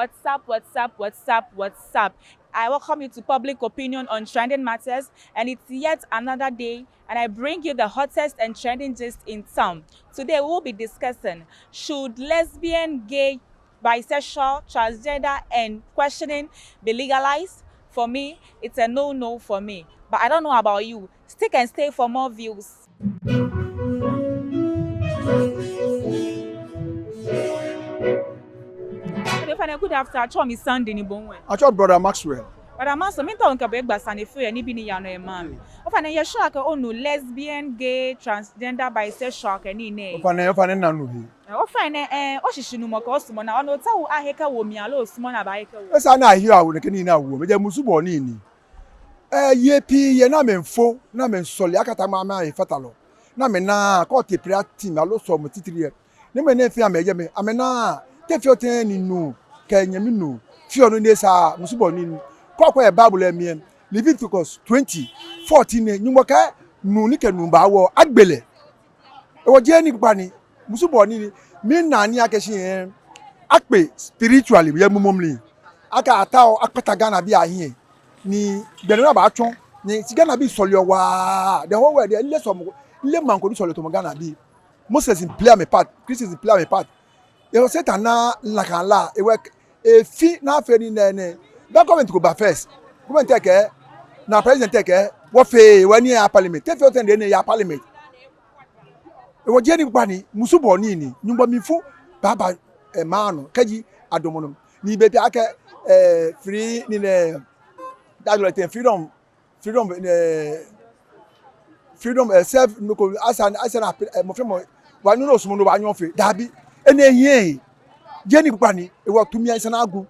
What's up, what's up, what's up, what's up? I welcome you to Public Opinion on Trending Matters, and it's yet another day, and I bring you the hottest and trending gist in town. Today, we'll be discussing, should lesbian, gay, bisexual, transgender, and questioning be legalized? For me, it's a no-no for me. But I don't know about you. Stick and stay for more views. Good afternoon. Chom is Sunday ni bonwe. I told brother Maxwell. But I'm also me talking about basane free ni bi ni ya no e man. Ofana ye sure ka onu lesbian, gay, transgender, bisexual ka ni ne. Ofane nanu bi. Ofana o hihinu mo ka osumo na ono ta wo aheka wo mi ala osumo na ba aheka wo. Esa na ahia wo ne kini na wo. Me je musubo ni ni. Ye pi ye na menfo, na mensole akata ma e fatalo. Na me na ko te prayer team alo so mo titiri. Ne me na fi ameje me. Amena te fi oten ni nu. Kenya minu fio no nesa musubo ni kokwa e bible emie Leviticus 20:14 nyumoka nu ni kenu ba wo agbele e wo je ni pa ni musubo ni mi na ni akeshi akpe spiritually ye mumomli aka atao akpata Ghana bi ahie ni gbenu na ba atwon ni ti Ghana bi solio wa the whole world le so le man ko ni solio to Ghana bi Moses in play my part Christ in play my part e o Satan na lakala e work e fi na afeni nene that government go ba first government take na president take wo fe wani ya parliament take ten dey ya parliament e wo je ni gba ni musubo ni ni nyumba mi fu baba e mano kaji adomono ni be aka free ni ne that like freedom self no ko asan mo fe mo wa nu no sumo no ba nyon fe dabi ene hie jeni kwani e wo tumi ansa na agu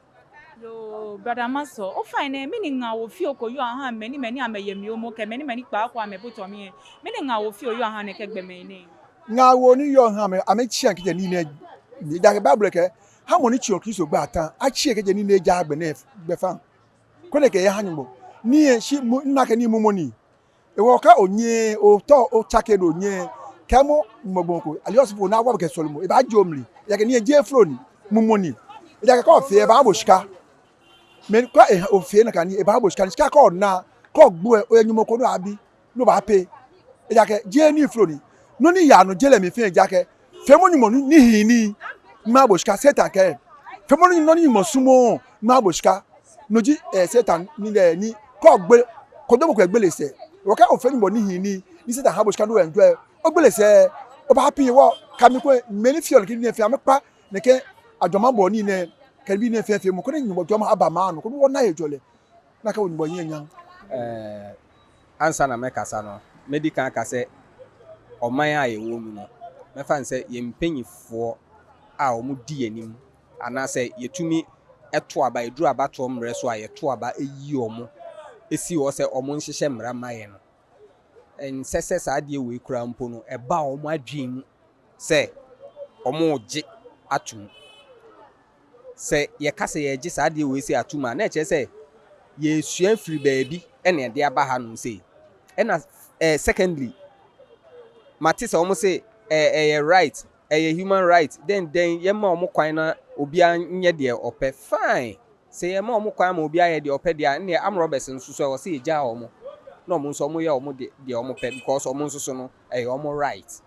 Yo brother Maso o fine me ni nga wo fi okoyo aha many ameyemi omo ke many pa akwa me boto mi me ni nga wo fi oyo aha ne kegbe me ni nga wo ni yo ha me amechi anke ni na ni da bible ke ha mo ni chi okristo gba atan a chi ke ni na eja agbe na be fa ko ne ke ye hanyumo ni e shi nna ke ni mumo ni e wo ka onye o to o chake do onye kemo mgbonko aliosifo na agwa ke solmo e ba jomli ya ke ni eje flo ni mumoni ida ka ofie ba aboshika me kwa ofie na kan e ba aboshika shika ka na ko gbo enyumoko no abi no ba pe ida ke je ni flo ni no ni ya no jele me fe ja ke fe mo nyumo ni hini ma aboshika Satan ke fe mo ni no ni mo sumo ma aboshika no ji Satan ni le ni ko gbe ko do mo ko egbele se wo ka ofie ni mo ni hini ni Satan ha aboshika no enjoy ogbele se o ba happy wo kami ko many feel ki ni fe ampa ne ke adwama bo ni ne kalbi ne fe mo ko ni nyumo dwama aba ma no ko wona ejole na ka woni bo yen ansa na mekasa no medical ka se oman a ye wo mu no me fa nse ye mpanyifo a omu di anim ana se yetumi eto aba eduru aba to mre so a yeto aba eyi omu esi wo se omu nhihye mra maye no en sese sa de we kura mpo no eba omu adwin se omu gye atum se ye kase ye gye sa de we se atuma na eche se ye sua free baabi ene de aba ha no se ena secondly matise omu se right human right then ye ma omu kwan na obi anye de ope fine se ye ma omu kwan ma obi aye de ope de na amrobes nso so se eja omu no omu nso omu ye omu de omu pe because omu nso so no omu right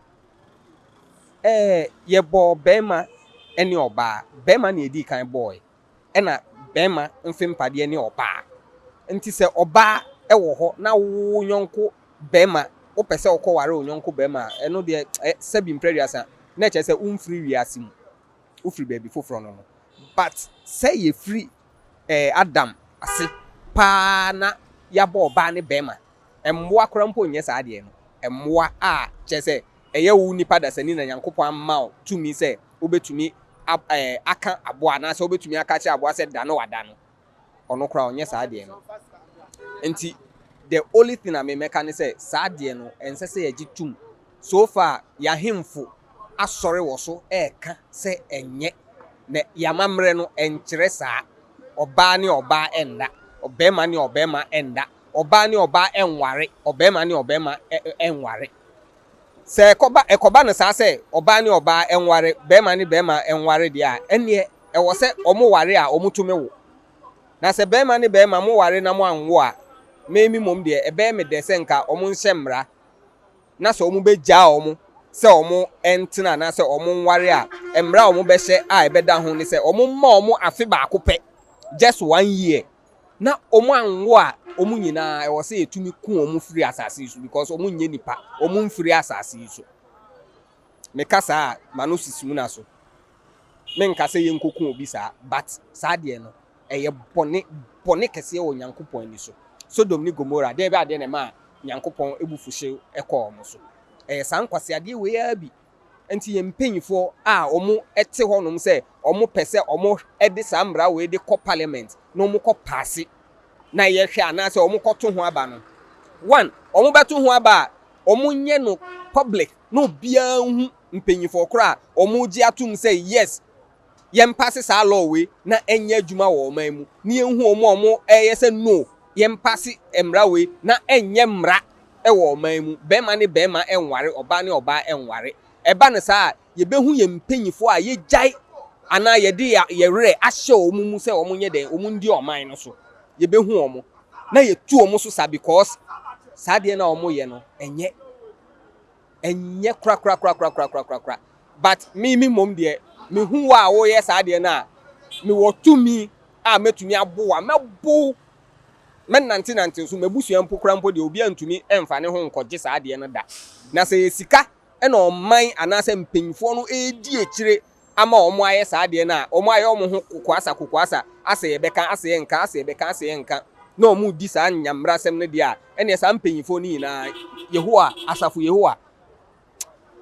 ye bo bema ene oba bema na edi kan boy ena bema mfempade ene oba nti se oba ewo ho na wo nyonko bema o pese o ko ware o nyonko bema eno de sabi mprediasa na che se umfree wiasim ufree baby foforo no but say ye free Adam ase pa na ya bo oba ne bema emmoa krampo nye sa ade no emmoa a che se eye wo nipa da sani na yankopon amma tumi se obetumi aka aboa na se obetumi aka che aboa se da no wada no ono kra onye sa ade no enti the only thing I make can say sad de no ense se yagitum so far ya hemfo asore wo so eka se enye na yamamre no enkire saa oba ne oba enda obema ne obema enda oba ne oba enware obema ne obema enware se ekoba no saa se oba ne oba enware bema ne bema enware dia ene ɛwɔ sɛ ɔmo ware a ɔmo tumi wo na sɛ bɛrima ne bɛrima mo ware na mo anwo a memi mom deɛ ɛbɛyɛ me dɛ sɛ nka ɔmo nhyɛ mmara na sɛ ɔmo bɛgyaa ɔmo sɛ ɔmo ɛntena na sɛ ɔmo nware a mmara a ɔmo bɛhyɛ a ɛbɛda ho ne sɛ ɔmo ma ɔmo afe baako pɛ just 1 year na ɔmo anwo a ɔmo nyinaa ɛwɔ sɛ yɛtumi ku ɔmo firi asase yi so because ɔmo nyɛ nipa ɔmo mfiri asase yi so meka saa ma no sisimu na so menka sɛ yɛnkoku obi saa but saa deɛ no ɛyɛ bɔne kɛseɛ wɔ Nyankopɔn ani so Sodom ne Gomora deɛ bɛ adeɛ ne ma Nyankopɔn ebufuhye ɛkɔ ɔmo so ɛyɛ saa nkwaseadeɛ wɔ ya bi enti yɛ mpanyinfoɔ a ɔmo ɛte hɔ nom sɛ ɔmo pɛ sɛ ɔmo ɛde saa mmara wɔ de kɔ parliament na ɔmo kɔ paase na yɛhwɛ anaasɛ ɔmo kɔto ho aba no one ɔmo bɛto ho aba a ɔmo nyɛ no public na obiara hu mpanyinfoɔ kora ɔmo gye atum sɛ yes yɛmpase saa law we na ɛnyɛ adwuma wɔ ɔman mu ne yɛnhu ɔmo ɛyɛ sɛ no yɛmpase mmara we na ɛnyɛ mmara ɛwɔ ɔman mu bɛrima ne bɛrima ɛnware ɔbaa ne ɔbaa ɛnware ɛba ne saa yɛbɛhu yɛ mpanyinfoɔ a yɛgyae anaa yɛde yɛwerɛ ahyɛ ɔmo mu sɛ ɔmo nyɛ dɛn ɔmo ndi ɔman no so yɛbɛhu ɔmo na yɛtu ɔmo so sa because saa deɛ na ɔmo yɛ no ɛnyɛ kora but me mom deɛ me hu wa wo yɛ saa deɛ na me wɔ tumi a metumi aboa mɛbo nante so mabusua mpo kora mpo deɛ obi antumi ɛmfa ne ho nkɔgye saa deɛ no da na sɛ sika ɛna ɔman anaasɛ mpanyinfoɔ no edi akyire ama ɔmo ayɛ saa deɛ na ɔmo ayɛ ɔmo ho kokoasa asɛ yɛbɛka asɛ yɛnka na ɔmo di saa nyamra sɛm no deɛ a ɛne saa mpanyinfoɔ no nyinaa Yehowa asafo Yehowa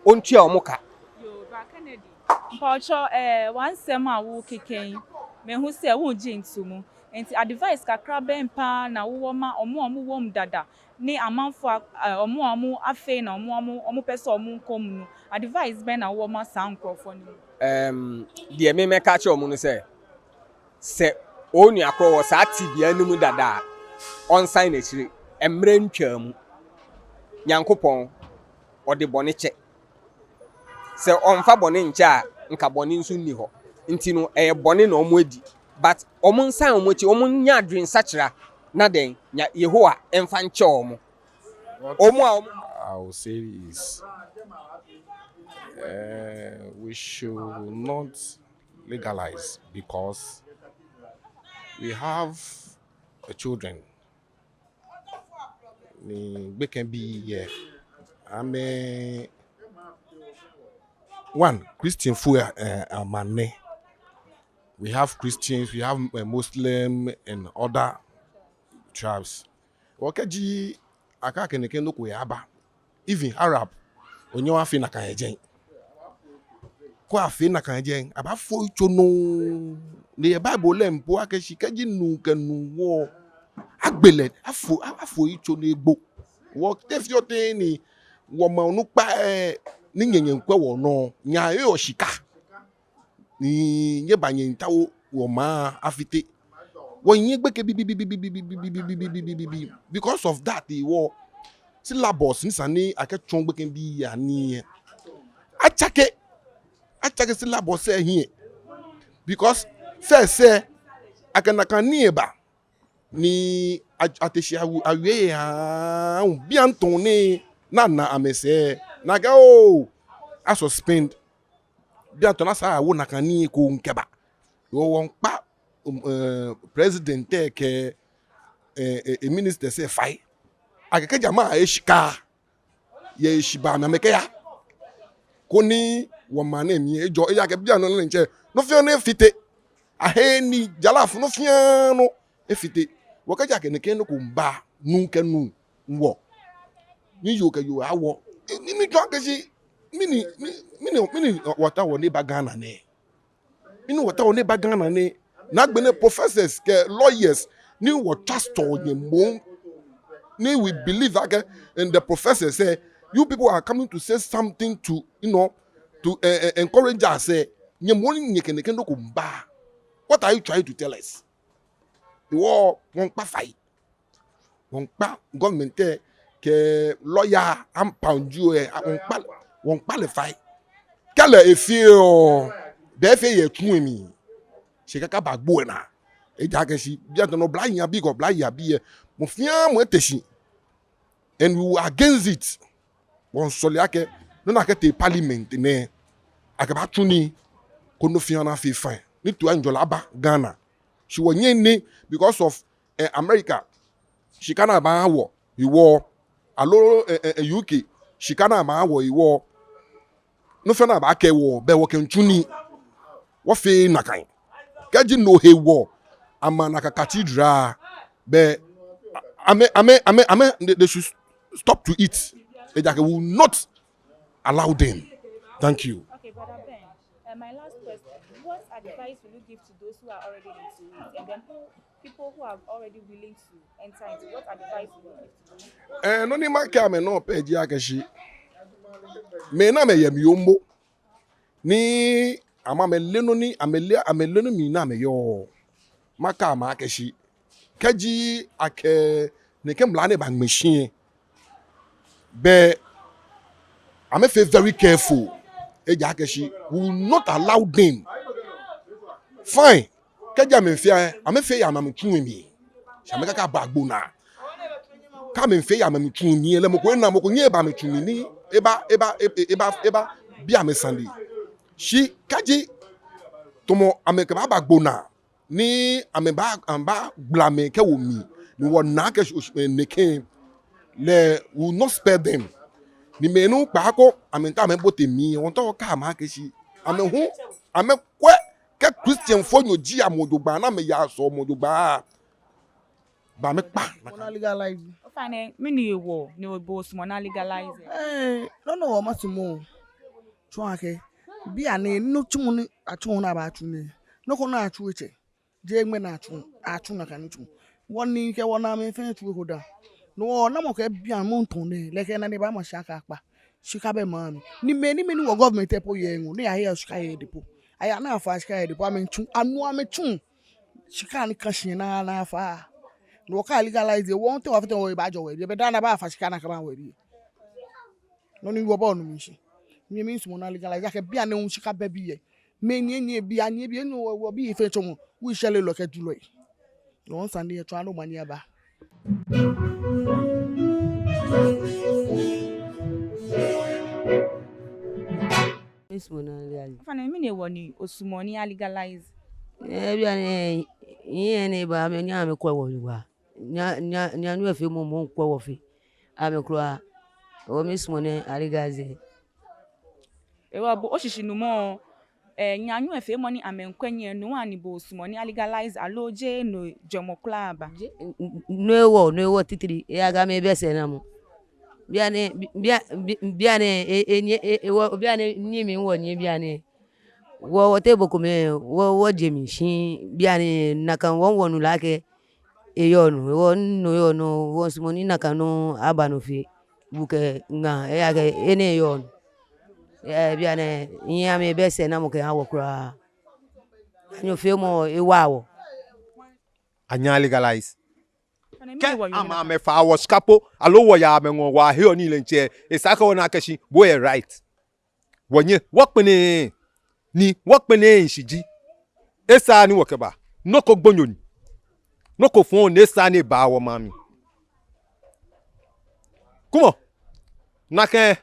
ontua ɔmo ka Mpacho wansɛm a wo keken mehu sɛ wo gye ntumu enti advice kakra bɛmpa na wo ma ɔmo wom dada ne amanfo ɔmo afei na ɔmo pɛ sɛ ɔmo nkom no advice bɛn na wo ma saa nkrɔfo no deɛ me mɛka kyerɛ ɔmo no sɛ onu akorɔ wɔ saa tibia no mu dada ɔnsan n'akyire emmerɛ ntwa mu Nyankopɔn ɔde bɔne kyɛ sɛ ɔmfa bɔne nkyɛ a nka bɔne nso nni hɔ nti no ɛyɛ bɔne na ɔmo adi but ɔmo nsan ɔmo akyi ɔmo nya adwen sakyera na den Yehowa ɛmfa nkyɛ ɔmo ɔmo I will say is we should not legalize because we have children. We can be here. One Christian food man. We have Christians, we have Muslim and other tribes. Wakaji aka keneke no kuyaba. Even Arab onyo afi na kanyejen. Ko afi na kanyejen aba fo icho no. The Bible lempo akeshi kaji nu kanu wo agbele afo icho no egbo. Wo tefio te ni wo ma onu pa ni nyenyen kwa wo no nya e oshika. Ni nye banye ntawo wo ma afite wo yin gbeke bi because of that wo syllabus nisani aketwon gbeke bi ya ni achake syllabus here because say akanaka ni eba ni ateshi awie ya bi anton ni na amese na ga o a suspend bi atona sa wo na kan ni ko nkeba wo won pa president ke a minister say fai akeke jama eshika ye shiba na meke ya ko ni wo ma na mi ejo ya ke bia no le nche no fio na fite aheni jalaf no fia no efite wo ka ja ke ne ken no ko mba nu ke nu wo ni yo ke yo awo ni jo ke si mini wata wo ne bagana ne mini wata wo ne bagana ne na gbene professors ke lawyers ni wo trust ye mo ni we believe that and the professor say you people are coming to say something to to encourage us say ye mo ni keneke no ko mba. What are you trying to tell us? The war won't fight. Won't government ke lawyer am pound you won't qualify. Kala efio be fe ye tun mi. kaka bagbo na e ja ke shi bia to no bla yin abi go bla ya bi mo fia mo eteshi and we were against it won sole ake no na ke te parliament ne ake ba tuni ko no fia na fi fine ni to anjola ba Ghana she won yen because of America she kana ba wo iwo alo UK she kana ma wo iwo no fe na ba ke wo be wo ken tuni wo fe na kan kaji no he wo ama na cathedral be ame they should stop to eat they will not allow them. Thank you. Okay, Brother Ben, my last question. What advice will you give to those who are already into it? And then people who are already willing to enter into what advice will you give to them? No ni ma ka me no pe ji akashi me na me yem yombo ni ama me leno ni amele no mi na me yo maka ma akashi kaji ake ne kem la ne bang machine be I'm very careful. We will not allow them. Fine. Kaja me fear. I'm fear. I'm chewing me. Shameka ka bagbona. Come and fear. I'm chewing me. Let me go na mo ko nye ba me chewing ni. Eba. Bia me sandi. She kaji tomo ame ka bagbona. Ni ame ba blame ke wo mi. Ni wo na ke ne ke le will not spare them. Ni menu kpako amenta amebote mi won to ka ma keshi amehu amekwe ke Christian fo nyoji amodogba na me ya so modogba ba me pa Mona legalize. Fine, me ni wo ni obo small legalize. No masimo. Chwake. Bi ane no tumu ni atu na ba atu ni. No ko na atu eche. Je gbe na atu na kan tu. Woni ke wona me fe tu ko da. No na mo ke bia mo nton ne leke na ne ba mo shaka pa shika be man ni me ni wo government epo ye ngu ne ya shika ye depo aya na afa shika ye depo amentu anu ametu shika ni kashin na afa no ka legalize won te wa fete wo ba jo we be da na ba afa shika na ka ba we bi no ni wo ba no mi shi ni mi nsu mo na legalize ke bia ne un shika be bi ye me ni bia ni wo bi fe chomo wi shele lo ke dulo no on sande ye to anu mani aba. Miss Mona Fine, me ni wo ni osumoni legalize. bi ane yen ba me nya me kwa wo wa nya nu efe mo kwa wo fi ame kro o Miss Mona aligaze Ewa bo oshishi nu mo nyanyu efe money amenkwenye no ani bo osumoni legalize aloje no jomo club. no ewo titiri ya ga me be se na mo biane biane ni mi wo ni biane wo te boko me wo jemi shin biane nakan won lake eyonu wo no wo smoni nakan no abano fi buke nga ya ga ene yon biane nya me be se na mo ke hawo kura anyo fe mo ewawo anya legalize Fine, ke me ni wo ama me fa was capo alo wo ya me ngo wa he oni le nche isaka wona akashi boy right wonye wokpene ni wokpene nshiji esa ni wokeba noko gbonyoni noko fun ne esa ni ba wo mami kumo nake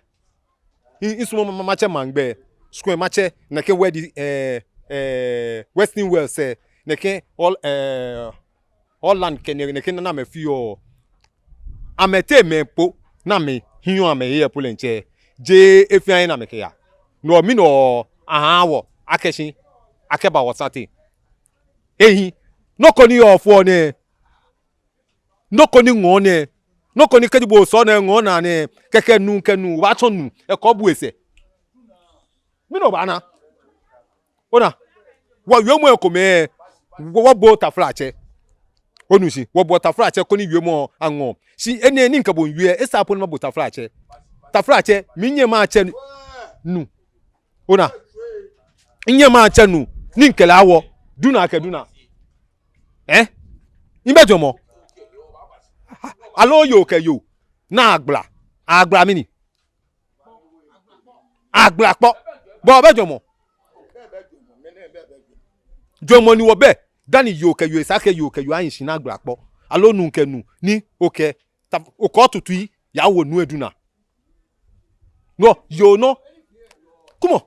isumo mache mangbe square mache nake wedi Western Well say nake all land neke na me fio amete me po na me hiyo ame ye po lenche je efian na me ke ya no mi no ahawo akeshi akeba wasate ehi noko ni ofo ne noko ni ngo ne noko ni kedibo so na ngo na ne kenu wa tonu e ko bu ese mi no ba na ona wa yomo e ko me wo bo tafrache onusi wo bo tafrache ko ni yomo anwo si ene ni nka bo nwie esa po no bo tafrache mi nye ma che nu ona nye ma che nu ni nkele awo duna ke duna imbe mo alo yo ke yo na agba mi ni agba po bo be jomo jo money wo be dani yo ke yo esake yo ke yo ayin shina agbapo alo nu nke nu ni okay o ko tutu yi ya wo nu eduna no yo no come on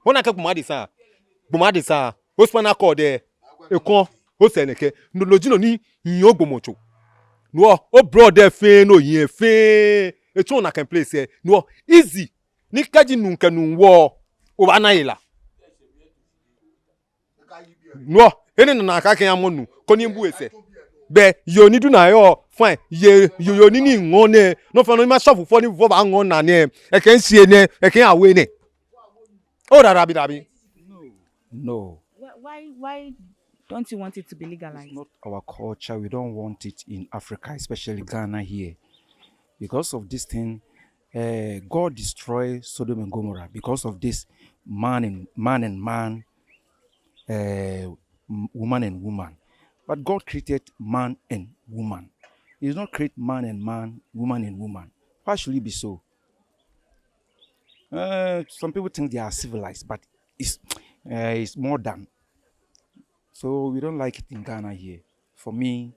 wona ke gboma de sa o spana call de ekon o seneke no lojino ni yin ogbomocho no o brother fe no yin fe etu na can place here no easy ni kaji nu nke nu wo o ba na yela no eni na aka kan amonu ko ni mbu ese be yo ni do na yo fine yo ni ngone no fa no ma shop for ni vo ba ngon na ne e kan sie ne e kan awe ne o dabi No, Why don't you want it to be legalized? it's not our culture. We don't want it in Africa, especially Ghana here. Because of this thing, God destroyed Sodom and Gomorrah because of this man and man, woman and woman. But God created man and woman. He did not create man and man, woman and woman. Why should it be so? Some people think they are civilized, but it's more than. So we don't like it in Ghana here. For me,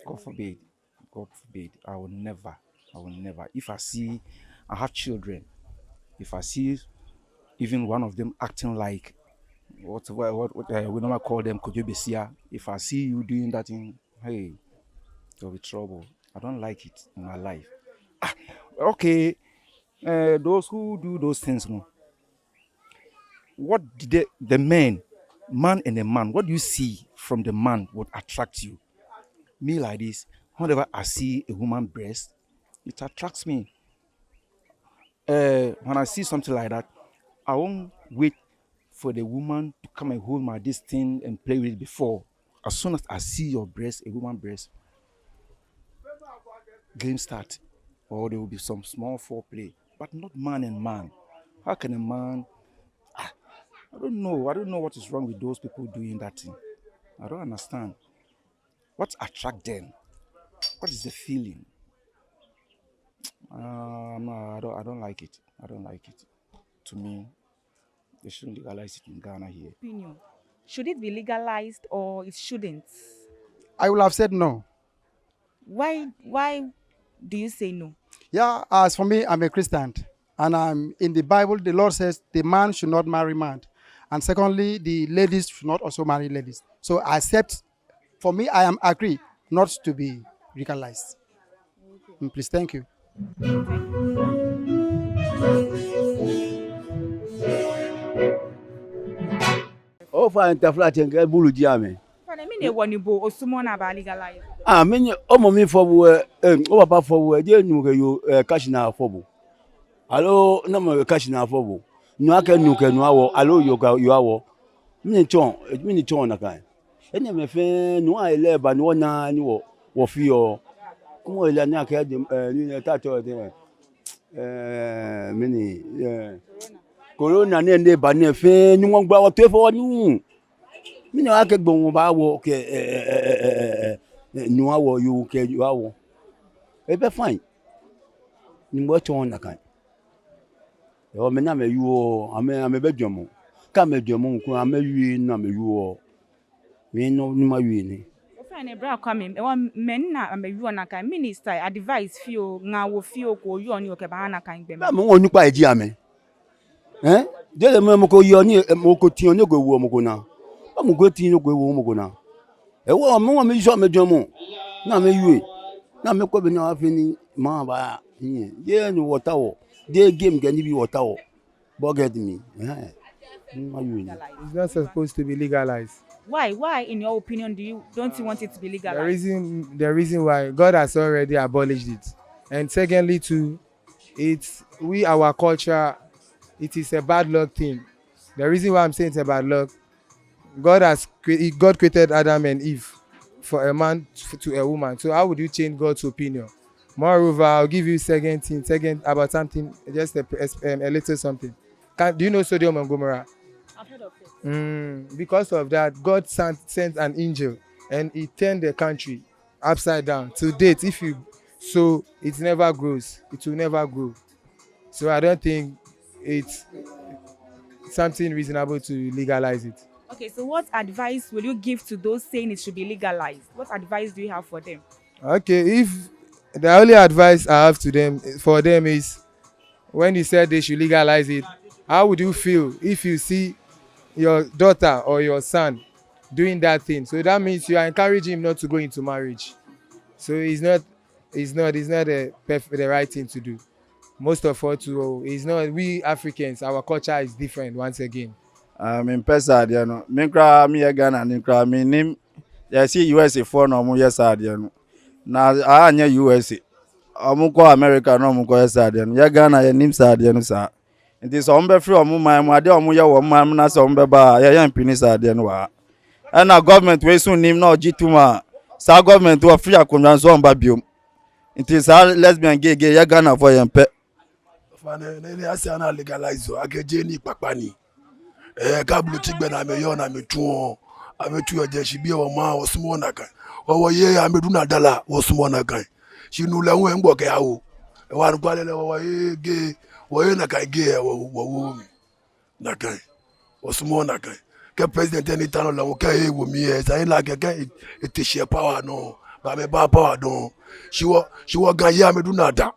God forbid, I will never. If I have children, if I see even one of them acting like what we normally call them kojobesia, if I see you doing that thing, hey, there'll be trouble. I don't like it in my life. Okay, those who do those things, no. What did the man and the man, what do you see from the man would attract you? Me like this, whenever I see a woman breast, it attracts me. When I see something like that, I won't wait for the woman to come and hold my this thing and play with it before. As soon as I see your breast, a woman breast, game start. Or there will be some small foreplay, but not man and man. How can a man? I don't know. I don't know what is wrong with those people doing that thing. I don't understand. What attract them? What is the feeling? No, I don't like it. I don't like it. To me, they shouldn't legalize it in Ghana here. Opinion. Should it be legalized or it shouldn't? I will have said no. Why do you say no? Yeah, as for me, I'm a Christian. And in the Bible, the Lord says the man should not marry man. And secondly, the ladies should not also marry ladies. So I accept, for me, I am agree not to be legalized. Please, thank you. O fa interflat nke bulu ji ame. Fana mi ne woni bo osumo na ba legalize. Ah me o mo mi fo bu o papa fo bu je nu ke yo cash na fo bu. Alo na mo cash na fo bu. Nu aka nu ke nu awo alo yo ga yo awo. Mi ni chon na kan. Enya me fe nu a ele ba nu na ni wo fi o. Kumo ele na ka de ni na ta to de. Mini corona ne ne ba ne fe ni won gba wo to fo ni mi na ke gbon ba wo ke nu awo yu ke yu awo e be fine ni mo chon na kan e me na me yu o ame be dwomo ka me dwomo nko ame yu na me yu o me no ni ma yu ni O fa ne bra kwa me men na ame yu na kan minister advice fio nga wo fio ko yu oni o ke ba na kan gbe me. ba mo wonu pa eji ame de mo ko yo ni mo ko ti oni go wo mo ko na ba mo go ti ni go wo mo ko na e wo mo me so me dwomo na me yu na me ko be na afi ni ma ba yin ye ni water wo de game ga ni bi water wo but get me It's not supposed to be legalized. Why in your opinion don't you want it to be legalized? The reason why God has already abolished it. And secondly too, our culture, it is a bad luck thing. The reason why I'm saying it's a bad luck, God created Adam and Eve for a man to a woman. So how would you change God's opinion? Moreover, I'll give you second about something, just a little something. Do you know Sodom and Gomorrah? I've heard of it. Because of that, God sent an angel and he turned the country upside down. To date, if you sow, it never grows. It will never grow. So I don't think it's something reasonable to legalize it. Okay, so what advice will you give to those saying it should be legalized? What advice do you have for them? Okay, if the only advice I have to them for them is when you said they should legalize it, how would you feel if you see your daughter or your son doing that thing? So that means you are encouraging him not to go into marriage. So it's not the right thing to do. Most of all, to it's not we Africans. Our culture is different once again. mempɛ saa adeɛ no me koraa meyɛ Ghana ne koraa menim yɛse USA foɔ na ɔmo yɛ saa adeɛ no na anyɛ USA ɔmo kɔ America na ɔmo kɔyɛ saa adeɛ no yɛ Ghana yɛnim saa adeɛ no saa nti sɛ ɔmo bɛfiri ɔmo man mu adeɛ a ɔmo yɛ wɔ ɔmo man mu na sɛ ɔmo bɛba a yɛyɛ mpini saa adeɛ no wɔ ha ɛna government wei so nim na ɔgye tom a saa government wɔfiri akonnwa nso ɔmba biom nti saa lesbian gay yɛ Ghana foɔ yɛmpɛ fane ne asa na legalize o akeje ni papani kablu tigbe na me yo na me tuo ametu yo je shibi o ma o sumo na kan o ye amedu na dala o sumo na kan shinu le won ngbo ke awo e wa rugba le wo ye ge wo ye na kan ge wo na kan o sumo na kan ke president ni tan lo ke e wo mi e sa la ke e share power no ba me ba power don shiwo gan ye amedu na da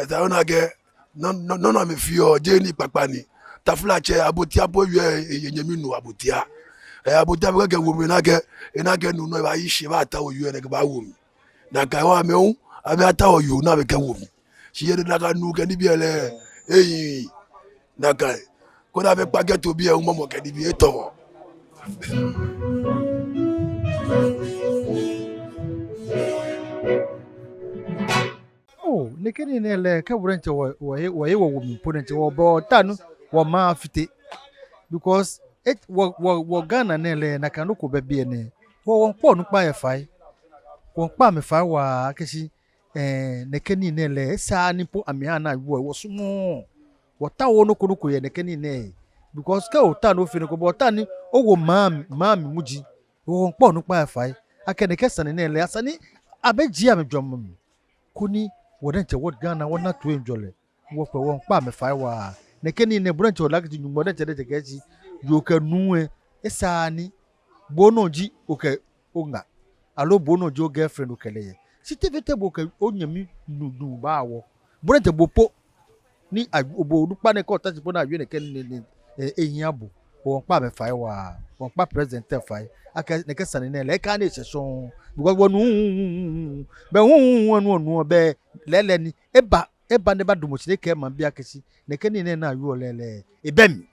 Zaonage no na me fio jeni papani tafula che abotia bo ye nyeminu abotia abotia be ke wumi na ke nu no ba yishi ba ta oyu ne ke ba wumi na ka wa me hu abi ata oyu na be ke wumi shi ye na ka nu ke ni bi ele eyin na ka ko na be pa ke to bi e mo mo ke ni bi e to Oh, nekeni nele ka wurenche wo mponente wo bo tanu wo ma fite because it wo Ghana nele na kanu ko bebie ne wo won po nu pa e fai won pa me fai wa keshi nekeni nele sa nipo amia na wo sumo wo ta wo no ko ye nekeni ne because ka o ta no fi ne ko bo ta ni o wo ma muji wo won po nu pa e fai akene kesane nele asani abeji amedwom kuni wodenche wod Ghana wona to enjole wo pe won pa me fai wa ne keni ne branch o lagti nyumo de chede chekechi yo ka nuwe esani bonoji oke onga alo bonoji o girlfriend okele site vete bo ke onyami nudu ba wo branch bopo ni obo dupa ne ko tachi bona awie ne keni ne ehin abo won pa me fai wa won pa president fai aka ne kesane ne le ka ne seson because wonu be wonu be lele ni eba ne ba dumochire ke ma bia kesi ne keni ne na yu lele ebemi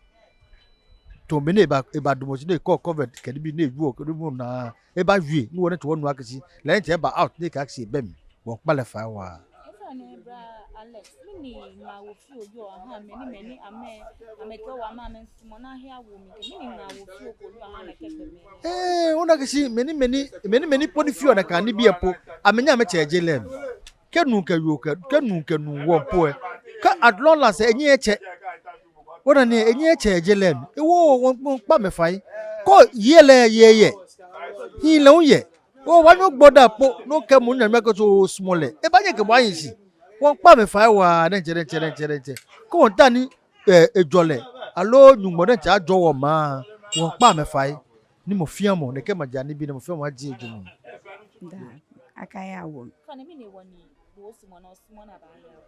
to me ne eba dumochire ko covered kedi bi ne yu o mu na eba wie ni wonu to wonu akesi le nche eba out ne ka kesi ebemi won pa le fa wa Alex, mini ma wo fi ojo aha many ameke wa ma men sumo na hia wo mi mini ma wo fi ojo aha na keke me ona kesi many poni fi ona ka ni bi epo amenya me cheje lem kenu ka yo kenu wo po e ka adlon se enyi eche ona ne enyi eche eje lem ewo won pa me fai ko yele yeye hi lo ye o wa no gboda po no ke mu nya me ko so small e ba ye ke ba yin si won pa me fai wa na nche ko won ta ni ejole alo nyumo na cha jowo ma won pa me fai ni mo fiamo ne ke majani bi ne mo fiamo aji ejumu da akaya wo fane mini woni wo sumo na ba ya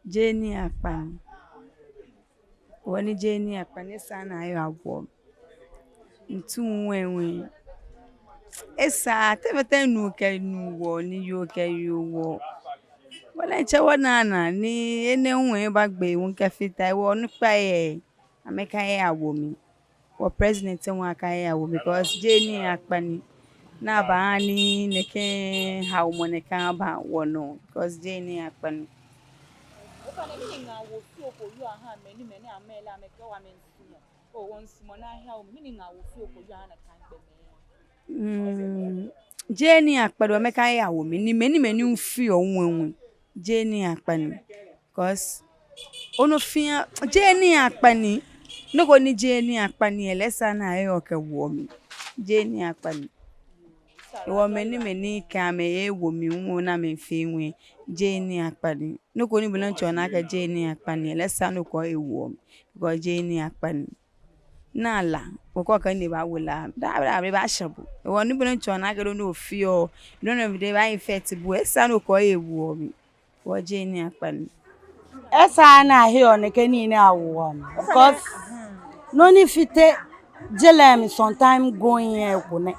Jenny akpan woni Jenny akpan sana ayo agwo ntu wenwe esa tebete nu ke nu wo ni yo ke yo wo wala che wona na ni ene nwe ba gbe won ke fita wo nipa e ameka e awo mi wo president won aka e awo because Jenny akpan na ba ni neke how moneka ba wo no because Jenny akpan fane mini nga wo fi ojo aha many amela ameke wa men sumo o won sumo na hia wo mini nga wo fi ojo aha na kan gbe me Jenny akpan wa meka e awo mi ni many mfi onwenwe Jenny akpan because ono fia Jenny akpan no go ni Jenny akpan elesa na ayo ke wo mi Jenny akpan Ewo many can me woman wona me fe Jane akpani. No ko ni bulan chona ka Jane akpani. Let's say no ko ewo because Jane akpani. Na la wokɔ ka ne ba wula da ba shabu wɔ ne bene chona ka no fio no no de ba infect bu esa no ko ewu mi wɔ je ni akpan Esa na he on ke ni na awo because no ni fite jelem sometime going here kune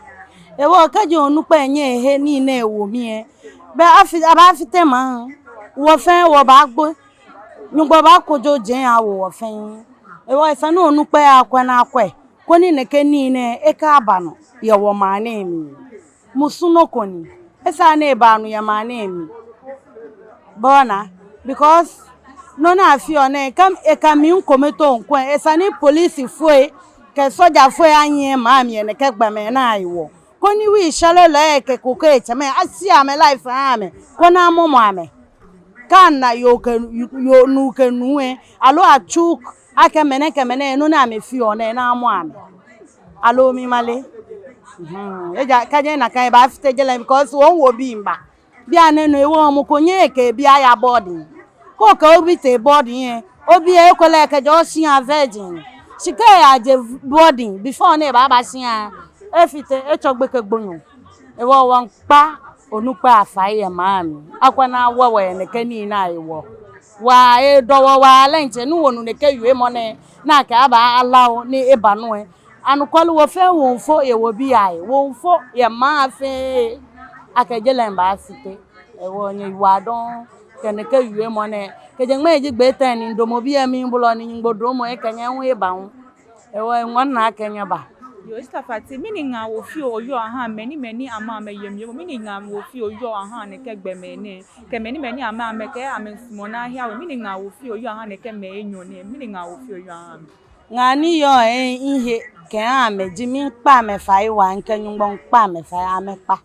e wo ka je onu pa enye he ni na ewo mi e be aba fite ma wo fe wo ba gbo nyugbo ba kojo je awo wo fe ewo isa no onu pe akwa na akwa koni neke niile eke abano ye wo mane mi musuno koni esa na eba anu ye mane mi bona because no na afio na kam e kam mi nkometo nko esa ni police foi ke soja foi anye ma mi ne ke gba me na iwo koni wi shale le ke ko ke cheme asi ame life ame kona momo ame kana yo nu ke nuwe alo achuk ake mene no na me fi one na amo ame alo mi male eja kaje na kan ba fite jele because won wo bi mba bia ne no ewo mo konye ke bia ya boarding ko ka obi te boarding yen obi e kwele ke jo sin a virgin sike ya je boarding before na ba sin a e fite e chogbe ke gbonyo ewo won pa onupa afaye maami akwana wawe ne kani na iwo wa e dowo wa lenche nu wonu ne ke yue mo ne na ka aba alawo ni ebanu e anu kwolu wo fe won fo ye wo bi ai won fo ye ma fe akejele mba site ewo ni wa don kene ke yue mo ne ke je ngme ji gbe tan ni ndomo bi emi bulo ni ngbodo mo e kenye hu ebawu ewo ngon na kenya ba Yo istafati mini nga wo fi oyo aha many ama me yem yem mini nga wo fi oyo aha ne ke gbe me ne ke many ama me ke ame sumo na ahia wo mini nga wo fi oyo aha ne ke me enyo ne mini nga wo fi oyo aha ngani yo ihe ke ame jimi pa me fa iwa nke nyungbo pa me fa ame pa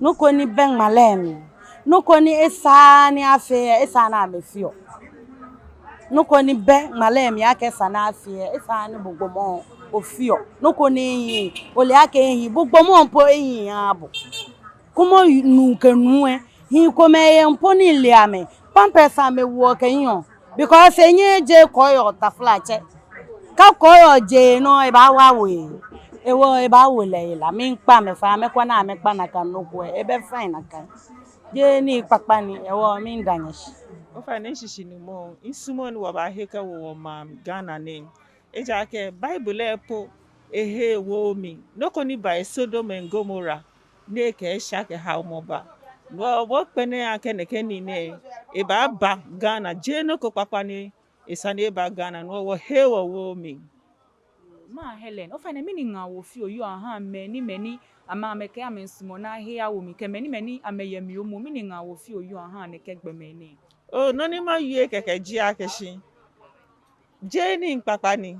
nuko ni ben malemi nuko ni esa ni afe esa na me fio nuko ni be malemi ake sana afe esa ni bugbomo ofio nuko ni ole ake ehi bugbomo mpo ehi abo kumo nuke nuwe hi komeye mpo ni ile ame pampesa me wo ke yon because enye je koyo taflache ka koyo je no e ba wa we ewo e ba wo le la mi npa me fa me kwa na me pa na kan no ko e be fine na kan je ni papa ni ewo mi ndanyeshi o fa ne shishi ni mo insumo ni wa ba heka wo ma Ghana ne eja ke Bible epo ehe wo mi noko ni by Sodom and Gomorrah ne ke sha ke ha mo ba wo pene akene keni ne e ba ba Ghana je no ko papa ni esane ba Ghana no wo he wo mi ma Helen o fa na mini nga wo fi oyo aha many ama me ke ame sumo na ahia wo mi ke many ame yem yo mo mini nga wo fi oyo aha ne ke gbe me ne o no ni ma yue keke ji akeshi je ni papa ni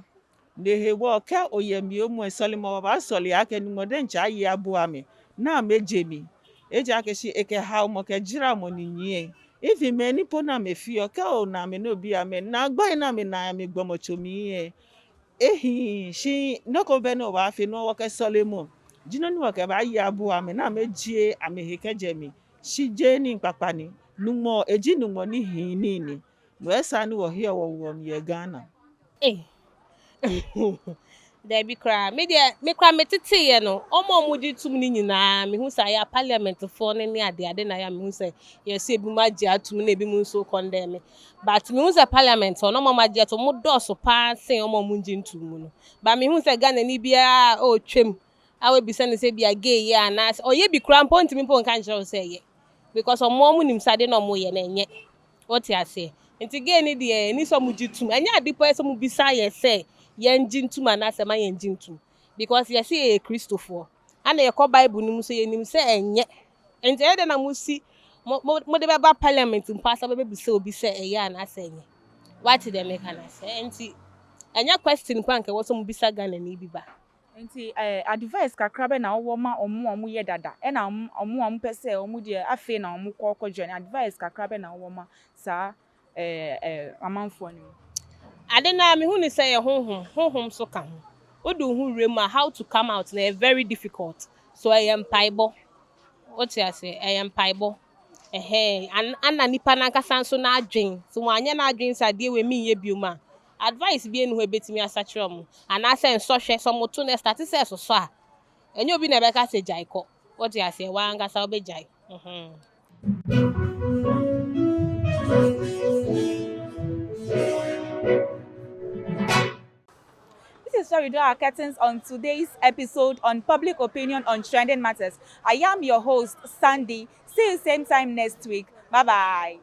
ne he wo ke oyemi o mu esoli mo ba soli ake ni mo den cha yi abu ami na meje mi eje akeshi eke ha mo ke jira mo ni yin ifi me ni po na me fi o ke o na me no bi ame na gbo ina me na me gbo mo chomi yin ehi shi no ko be no wa fi no wo ke soli mo jino ni wo ke ba yi abu ami na meje ame he ke je mi shi je ni papa ni numo eji numo ni hini ni wesa ni wo hie wo mi Ghana Debi kra me dia me kra metete ye no omo mudi tum ni nyina me hu sa ya parliament fo ne ade na ya me hu sa ye se bi ma gye atum na ebi mu so condemn but me hu sa parliament no mo ma gye to mo do so pa sen omo mu gye ntum mu no ba me hu sa Ghana ni bia o twem awe bi se ne se bia gay ya na o ye bi kra mpo ntimi mpo nka nje o se ye because omo mu nim sade no mo ye na enye what you say nti gay ni de ni so mu gye tum anya ade po so mu bisa ye se yenjin tum anase ma yenjin tum because you see a Christopher and ye ko Bible nim so yenim se enye enti e de na musi mo de ba parliament mpasa be bi se obi se eye anase enye what dey make anase enti anya question kwa nke wo so mu bisa Ghana ni bi ba nti advice kakra be na wo ma omo ye dada e na omo pese omo de afi na omo ko join advice kakra be na wo ma sa amanfo ni ade na me hu ni say honhom so ka ho odu hu rem how to come out na very difficult So ɛyɛ mpaebɔ. Wote ase ɛyɛ mpaebɔ. Ana nipa nankasa nso n'adwen. So wanyɛ n'adwen sɛ adeɛ wɔ mi nyɛ biom a, advice bi enu hɔ ebetumi asakyerɛ mo. Anaasɛ nsɔhwɛ sɛ mo to na start sɛ ɛsoso a. Ɛnyɛ obi na ɛbɛka sɛ gyae kɔ. Wote ase wankasa wobɛgyae. This is where we do our curtains on today's episode on public opinion on trending matters. I am your host, Sandy. See you same time next week. Bye-bye.